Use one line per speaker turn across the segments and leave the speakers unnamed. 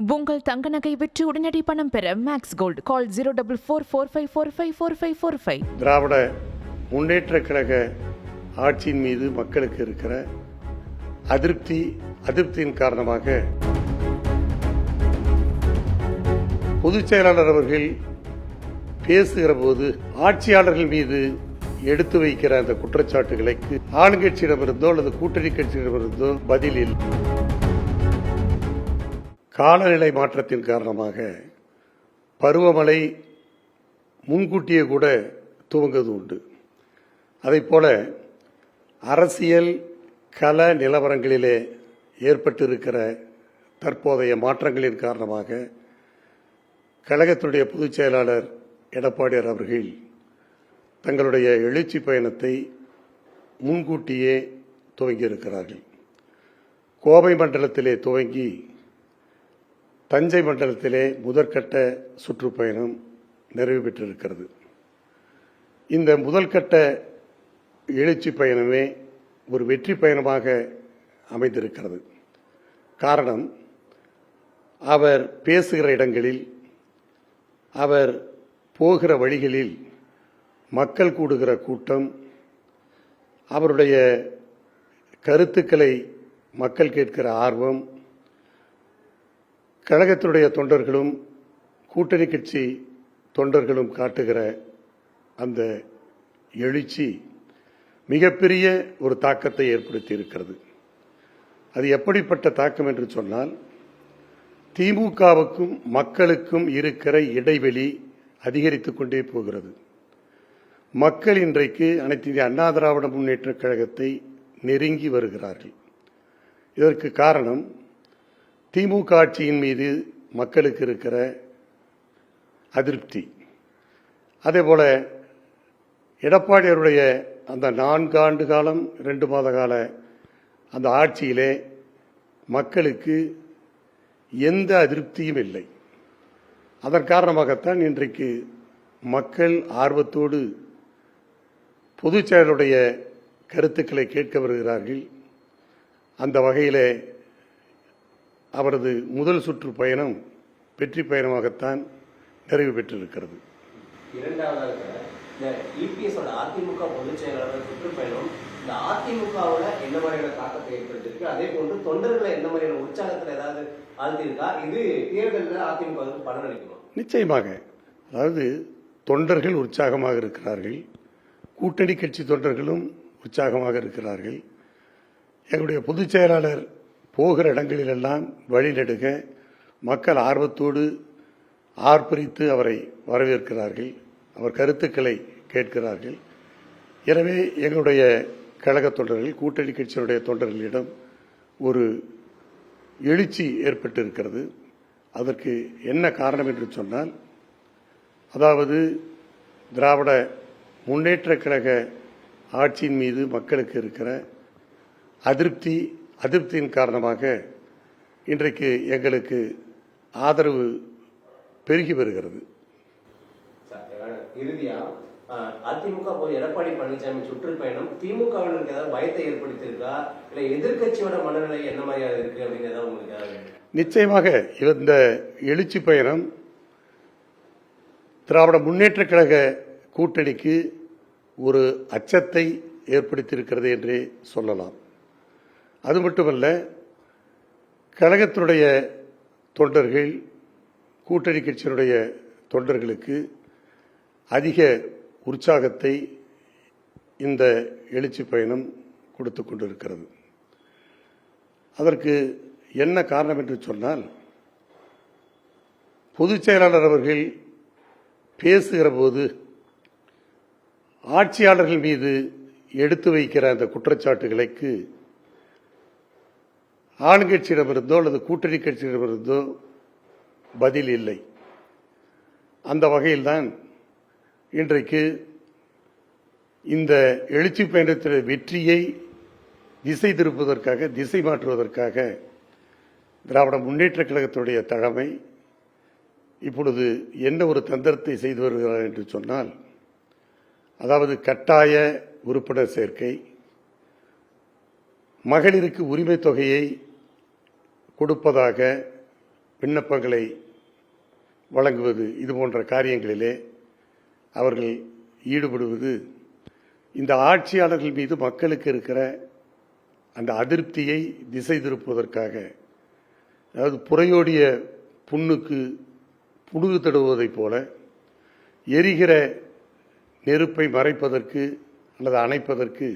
உங்கள் தங்க நகை விற்று உடனடி பணம் பெற மேக்ஸ் கோல்டு கால் 04445454545.
திராவிட முன்னேற்ற கழக ஆட்சியின் மீது மக்களுக்கு இருக்கிற அதிருப்தியின் காரணமாக பொதுச் செயலாளர் அவர்கள் பேசுகிற போது ஆட்சியாளர்கள் மீது எடுத்து வைக்கிற அந்த குற்றச்சாட்டுகளுக்கு ஆளுங்கட்சியிடமிருந்தோ அல்லது கூட்டணி கட்சியிடமிருந்தோ பதில் இல்லை. காலநிலை மாற்றத்தின் காரணமாக பருவமழை முன்கூட்டியே கூட துவங்குவது உண்டு. அதைப்போல அரசியல் கள நிலவரங்களிலே ஏற்பட்டிருக்கிற தற்போதைய மாற்றங்களின் காரணமாக கழகத்துடைய பொதுச் செயலாளர் எடப்பாடியார் அவர்கள் தங்களுடைய எழுச்சி பயணத்தை முன்கூட்டியே துவங்கியிருக்கிறார்கள். கோவை மண்டலத்திலே துவங்கி தஞ்சை மண்டலத்திலே முதற்கட்ட சுற்றுப்பயணம் நிறைவு பெற்றிருக்கிறது. இந்த முதல்கட்ட எழுச்சி பயணமே ஒரு வெற்றி பயணமாக அமைந்திருக்கிறது. காரணம், அவர் பேசுகிற இடங்களில், அவர் போகிற வழிகளில் மக்கள் கூடுகிற கூட்டம், அவருடைய கருத்துக்களை மக்கள் கேட்கிற ஆர்வம், கழகத்தினுடைய தொண்டர்களும் கூட்டணி கட்சி தொண்டர்களும் காட்டுகிற அந்த எழுச்சி மிகப்பெரிய ஒரு தாக்கத்தை ஏற்படுத்தி இருக்கிறது. அது எப்படிப்பட்ட தாக்கம் என்று சொன்னால், திமுகவுக்கும் மக்களுக்கும் இருக்கிற இடைவெளி அதிகரித்துக் கொண்டே போகிறது. மக்கள் இன்றைக்கு அனைத்து இந்திய அண்ணா திராவிட முன்னேற்ற கழகத்தை நெருங்கி வருகிறார்கள். இதற்கு காரணம், திமுக ஆட்சியின் மீது மக்களுக்கு இருக்கிற அதிருப்தி. அதேபோல எடப்பாடியாருடைய அந்த 4 ஆண்டு காலம் 2 மாத கால அந்த ஆட்சியிலே மக்களுக்கு எந்த அதிருப்தியும் இல்லை. அதன் காரணமாகத்தான் இன்றைக்கு மக்கள் ஆர்வத்தோடு பொதுச் செயலருடைய கருத்துக்களை கேட்க வருகிறார்கள். அந்த வகையிலே அவரது முதல் சுற்று பயணம் வெற்றி பயணமாகத்தான் நிறைவு பெற்றிருக்கிறது.
இரண்டாவதாக அதிமுக பொதுச் செயலாளர் சுற்றுப்பயணம் இந்த அதிமுகவில் என்ன மாதிரியான தாக்கத்தை ஏற்படுத்தியிருக்கு, அதே போன்று தொண்டர்களை எந்த மாதிரியான உற்சாகத்தில் ஏதாவது ஆழ்த்தியிருக்கா, இது தேர்தலில் அதிமுகவுக்கு பலன் அளிக்கணும்?
நிச்சயமாக. அதாவது தொண்டர்கள் உற்சாகமாக இருக்கிறார்கள், கூட்டணி கட்சி தொண்டர்களும் உற்சாகமாக இருக்கிறார்கள். எங்களுடைய பொதுச் செயலாளர் போகிற இடங்களிலெல்லாம் வழிநெடுக மக்கள் ஆர்வத்தோடு ஆர்ப்பரித்து அவரை வரவேற்கிறார்கள், அவர் கருத்துக்களை கேட்கிறார்கள். எனவே எங்களுடைய கழக தொண்டர்கள், கூட்டணி கட்சியினுடைய தொண்டர்களிடம் ஒரு எழுச்சி ஏற்பட்டிருக்கிறது. அதற்கு என்ன காரணம் என்று சொன்னால், அதாவது திராவிட முன்னேற்ற கழக ஆட்சியின் மீது மக்களுக்கு இருக்கிற அதிருப்தியின் காரணமாக இன்றைக்கு எங்களுக்கு ஆதரவு பெருகி வருகிறது.
இறுதியா அதிமுக எடப்பாடி பழனிசாமி சுற்றுப்பயணம் திமுகவினருக்கு ஏதாவது பயத்தை ஏற்படுத்தியிருக்கா, இல்ல எதிர்கட்சியோட மனநிலை என்ன மாதிரியா இருக்கு அப்படின்னு உங்களுக்கு?
நிச்சயமாக இந்த எழுச்சி பயணம் திராவிட முன்னேற்ற கழக கூட்டணிக்கு ஒரு அச்சத்தை ஏற்படுத்தியிருக்கிறது என்றே சொல்லலாம். அது மட்டுமல்ல, கழகத்தினுடைய தொண்டர்கள், கூட்டணி கட்சியினுடைய தொண்டர்களுக்கு அதிக உற்சாகத்தை இந்த எழுச்சி பயணம் கொடுத்து கொண்டிருக்கிறது. அதற்கு என்ன காரணம் என்று சொன்னால், பொதுச் செயலாளர் அவர்கள் பேசுகிற போது ஆட்சியாளர்கள் மீது எடுத்து வைக்கிற அந்த குற்றச்சாட்டுகளுக்கு ஆளுங்கட்சியிடமிருந்தோ அல்லது கூட்டணி கட்சியிடமிருந்தோ பதில் இல்லை. அந்த வகையில்தான் இன்றைக்கு இந்த எழுச்சி பயணத்தின் வெற்றியை திசை திருப்புவதற்காக, திசை மாற்றுவதற்காக திராவிட முன்னேற்ற கழகத்துடைய தலைமை இப்பொழுது என்ன ஒரு தந்திரத்தை செய்து வருகிறார் என்று சொன்னால், அதாவது கட்டாய உறுப்பினர் சேர்க்கை, மகளிருக்கு உரிமை தொகையை கொடுப்பதாக விண்ணப்பங்களை வழங்குவது இது போன்ற காரியங்களிலே அவர்கள் ஈடுபடுவது இந்த ஆட்சியாளர்கள் மீது மக்களுக்கு இருக்கிற அந்த அதிருப்தியை திசை திருப்புவதற்காக, அதாவது புறையோடிய புண்ணுக்கு புடுகு தடுவதைப் போல எரிகிற நெருப்பை மறைப்பதற்கு அல்லது அணைப்பதற்கு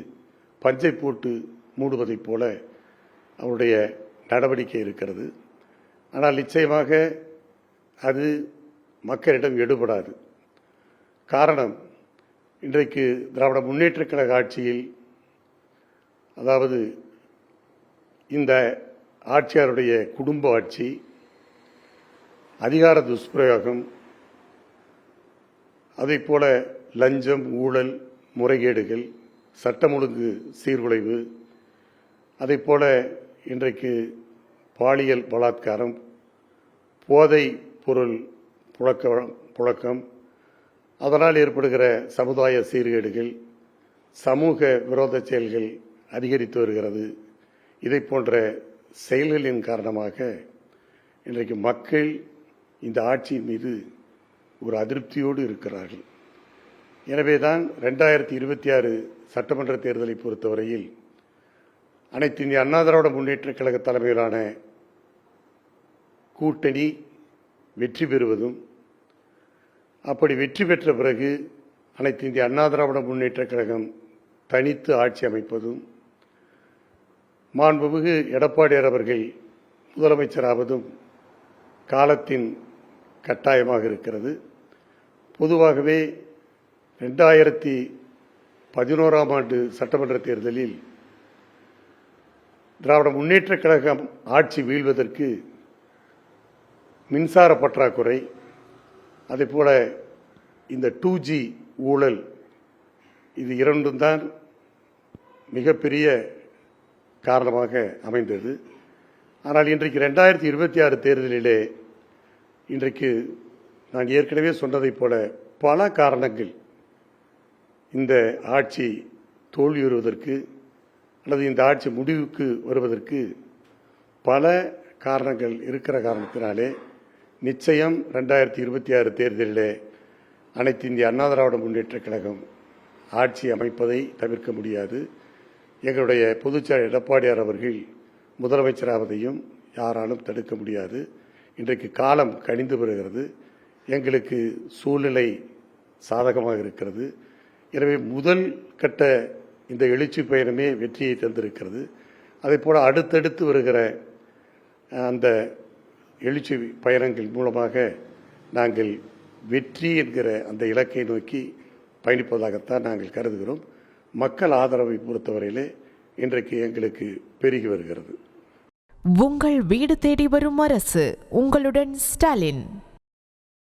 பஞ்சை போட்டு மூடுவதைப் போல அவருடைய நடவடிக்கை இருக்கிறது. ஆனால் நிச்சயமாக அது மக்களிடம் எடுபடாது. காரணம், இன்றைக்கு திராவிட முன்னேற்றக் கழக ஆட்சியில், அதாவது இந்த ஆட்சியாருடைய குடும்ப ஆட்சி, அதிகார துஷ்பிரயோகம், அதைப் போல லஞ்சம், ஊழல், முறைகேடுகள், சட்டம் ஒழுங்கு சீர்குலைவு, அதைப் போல இன்றைக்கு பாலியல் பலாத்காரம், போதை பொருள் புழக்கம், அதனால் ஏற்படுகிற சமுதாய சீர்கேடுகள், சமூக விரோத செயல்கள் அதிகரித்து வருகிறது. இதை போன்ற செயல்களின் காரணமாக இன்றைக்கு மக்கள் இந்த ஆட்சியின் மீது ஒரு அதிருப்தியோடு இருக்கிறார்கள். எனவேதான் 2026 சட்டமன்ற தேர்தலை பொறுத்தவரையில் அனைத்து இந்திய அண்ணா திராவிட முன்னேற்றக் கழக தலைமையிலான கூட்டணி வெற்றி பெறுவதும், அப்படி வெற்றி பெற்ற பிறகு அனைத்து இந்திய அண்ணா திராவிட முன்னேற்றக் கழகம் தனித்து ஆட்சி அமைப்பதும், மாண்புமிகு எடப்பாடியார் அவர்கள் முதலமைச்சராவதும் காலத்தின் கட்டாயமாக இருக்கிறது. பொதுவாகவே 2011ஆம் ஆண்டு சட்டமன்ற தேர்தலில் திராவிட முன்னேற்றக் கழகம் ஆட்சி வீழ்வதற்கு மின்சார பற்றாக்குறை, அதேபோல இந்த 2G ஊழல், இது இரண்டும் தான் மிகப்பெரிய காரணமாக அமைந்தது. ஆனால் இன்றைக்கு 2026 தேர்தலிலே இன்றைக்கு நான் ஏற்கனவே சொன்னதைப் போல பல காரணங்கள் இந்த ஆட்சி தோல்வியுறுவதற்கு அல்லது இந்த ஆட்சி முடிவுக்கு வருவதற்கு பல காரணங்கள் இருக்கிற காரணத்தினாலே நிச்சயம் 2026 தேர்தலிலே அனைத்து இந்திய அண்ணா திராவிட முன்னேற்றக் கழகம் ஆட்சி அமைப்பதை தவிர்க்க முடியாது. எங்களுடைய பொதுச்செயலாளர் எடப்பாடியார் அவர்கள் முதலமைச்சராவதையும் யாராலும் தடுக்க முடியாது. இன்றைக்கு காலம் கனிந்து வருகிறது, எங்களுக்கு சூழ்நிலை சாதகமாக இருக்கிறது. எனவே முதல் கட்ட இந்த எழுச்சி பயணமே வெற்றியை தந்திருக்கிறது. அதேபோல் அடுத்தடுத்து வருகிற அந்த எழுச்சி பயணங்கள் மூலமாக நாங்கள் வெற்றி என்கிற அந்த இலக்கை நோக்கி பயணிப்பதாகத்தான் நாங்கள் கருதுகிறோம். மக்கள் ஆதரவை பொறுத்தவரையிலே இன்றைக்கு எங்களுக்கு பெருகி வருகிறது.
உங்கள் வீடு தேடி வரும் அரசு, உங்களுடன் ஸ்டாலின்.